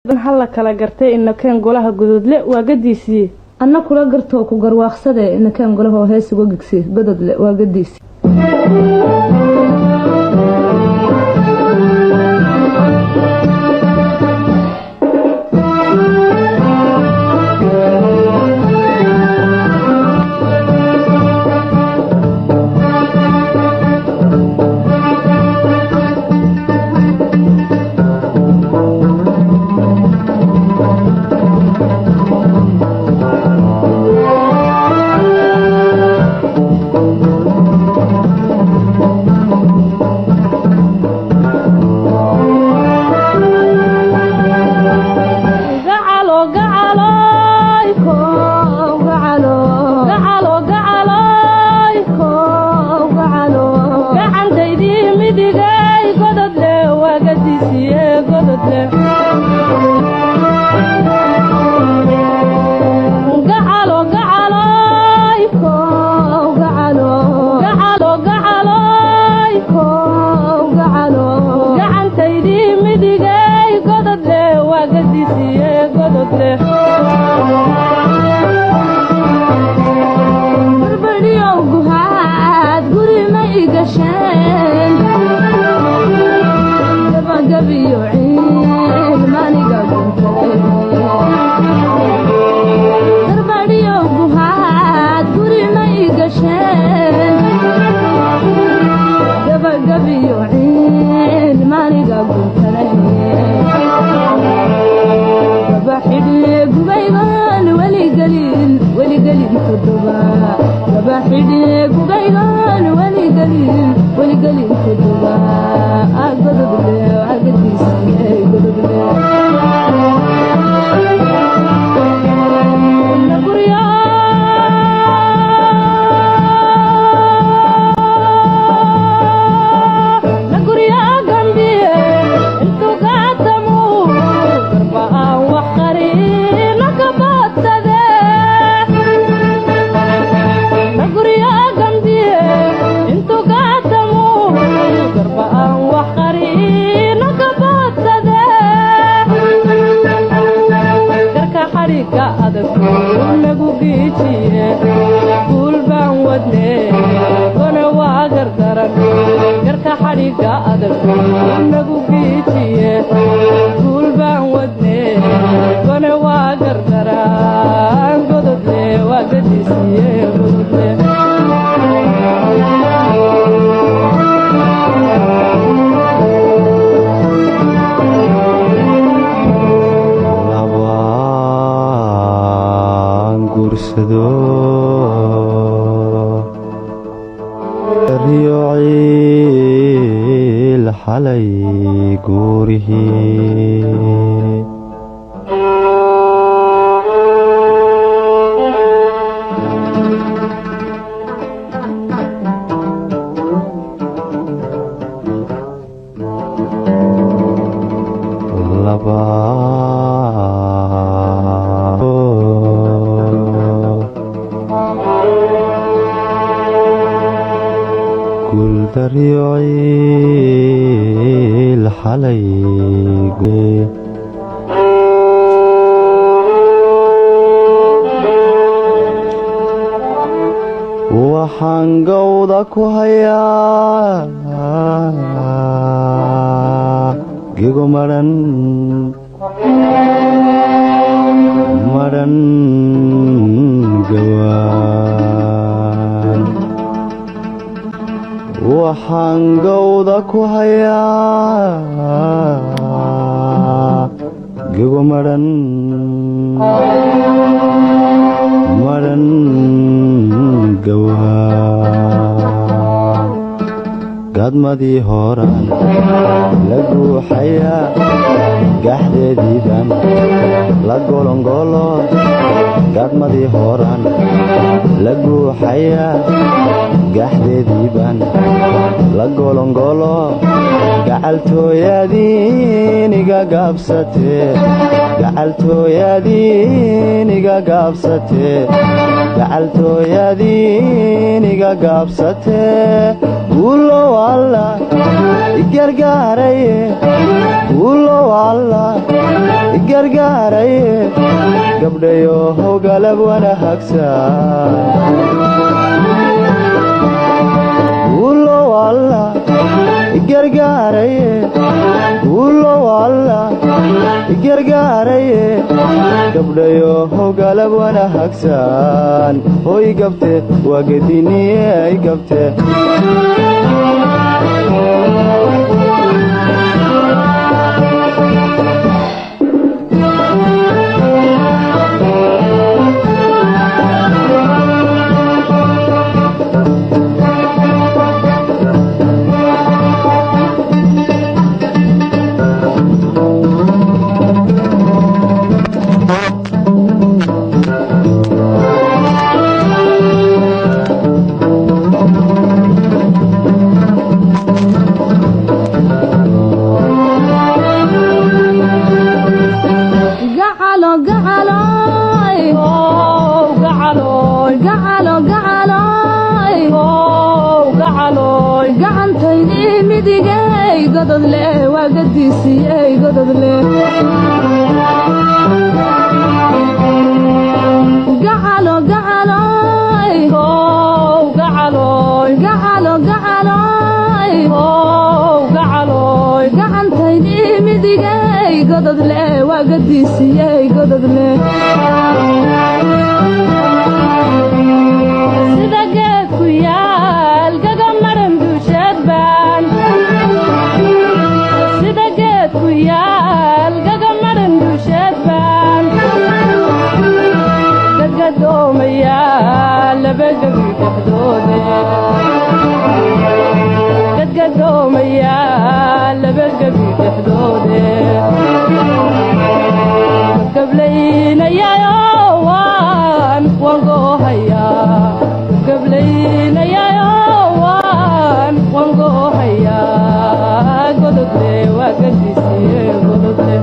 hal la kala gartay in keen golaha gududle waa gadiisii anna kula garto ku garwaaqsade in keen golaha hees uga gigsi gududle waa gadiisii waxaan gowda ku hayaa gigo maran gawaan waxaan gowda ku hayaa gigo maran gadmadii horaan la guuxayaa gaxdeediiban la golongolo gadmadii horaan la guuxayaa gaxdeediiban la golongolo gacaltooyadiin iga gaabsatee gacaltooyadiiniga gaabsatee guulow alla igargaaraye gabdhayo howgalab wanaagsan guulow alla igargaaraye gabdhayo howgalab wanaagsan hoy gabte waa gediniye ay gabte sida geed ku yaal gagamaran dushadbaan gadgadoomaya laba gabi dhexdoode gablaynayayo waan goohayaa gododle waa gadisiye gododle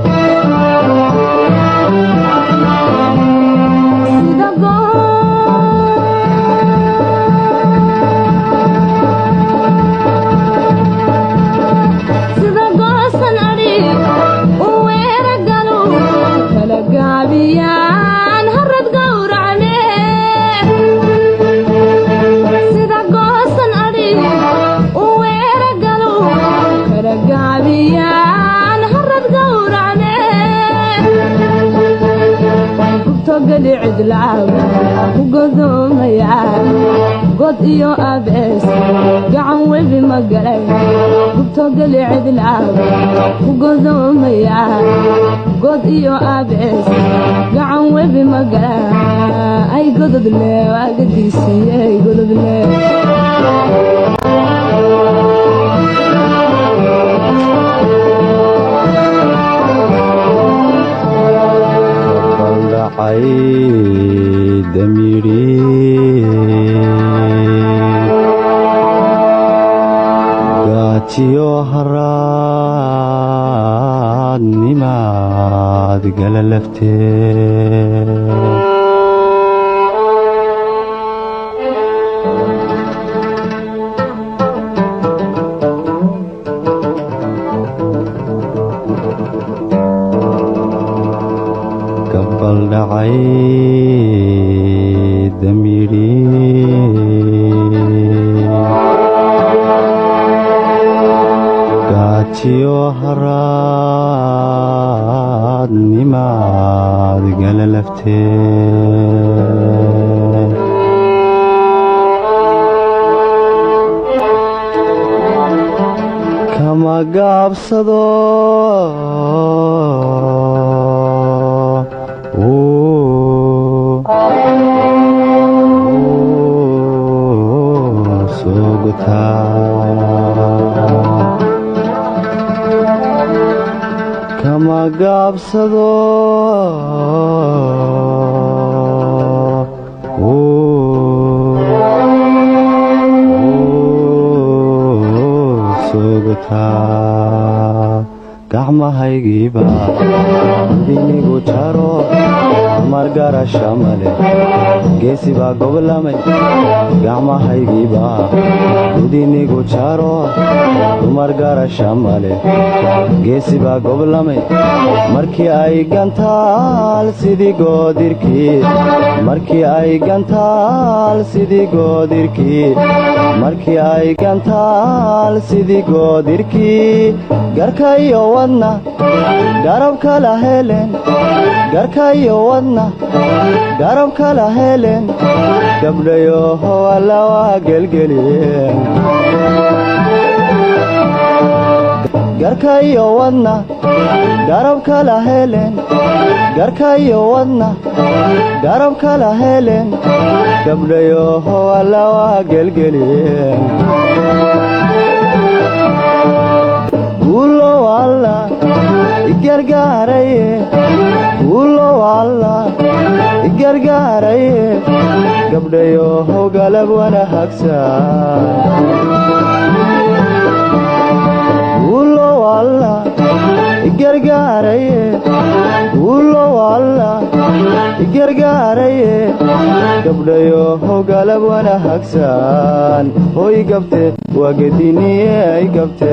god iyo abees gacan webi magalay gubtogeli cidlaab ku godoomaya god iyo abees gacan webi magalay ay gododle agadiisiyey gododle gaatiyo haraad nimaad gala laftee gabaldhacay gaatiyo haraad nimaad gala laftee kama gaabsado soo gutaa kama gaabsado soo gutaa gacmahaygiiba dinigu garasha male geesi baa gobolamay gacmahaygiibaa gudinigu jaro dumar garasha male geesi baa gobolamay markii ay gantaal sidii goodirkii markii ay gantaal sidii goodirkii markii ay gantaal sidii goodirkii garka iyo wadna garab kala helen garka iyo wadna garab kala helen gabdhayoho alla waa gelgeliyeen garka iyo wadna garab kala helen garka iyo wadna garab kala helen gabdhayoho alla waa gelgeliyeen guulo alla igargaaraye guulo alla igargaaraye gabdhayoho galab wanaagsan guulo alla igargaaraye guulo alla igargaaraye gabdhayoho galab wanaagsan hoy gabte waa gediniye ay gabte